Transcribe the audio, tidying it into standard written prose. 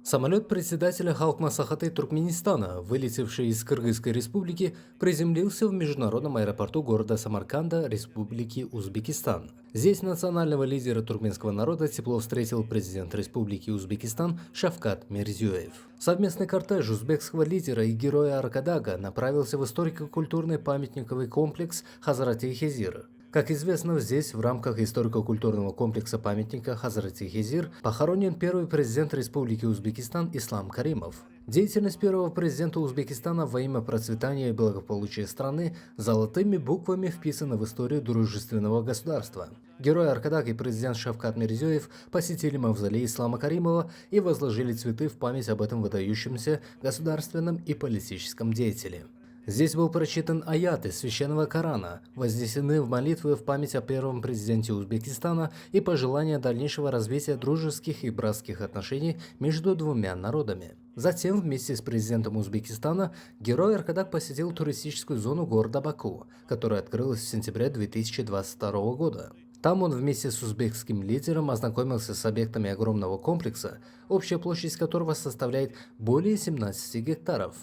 Самолет председателя Халк-Маслихата Туркменистана, вылетевший из Кыргызской республики, приземлился в международном аэропорту города Самарканда, Республики Узбекистан. Здесь национального лидера туркменского народа тепло встретил президент Республики Узбекистан Шавкат Мирзиёев. Совместный кортеж узбекского лидера и героя Аркадага направился в историко-культурный памятниковый комплекс Хазрати-Хизир. Как известно, здесь в рамках историко-культурного комплекса памятника Хазрати-Хизир похоронен первый президент Республики Узбекистан Ислам Каримов. Деятельность первого президента Узбекистана во имя процветания и благополучия страны золотыми буквами вписана в историю дружественного государства. Герой Аркадаг и президент Шавкат Мирзиёев посетили мавзолей Ислама Каримова и возложили цветы в память об этом выдающемся государственном и политическом деятеле. Здесь был прочитан аят из Священного Корана, вознесены в молитвы в память о первом президенте Узбекистана и пожелания дальнейшего развития дружеских и братских отношений между двумя народами. Затем вместе с президентом Узбекистана герой Аркадаг посетил туристическую зону города Баку, которая открылась в сентябре 2022 года. Там он вместе с узбекским лидером ознакомился с объектами огромного комплекса, общая площадь которого составляет более 17 гектаров.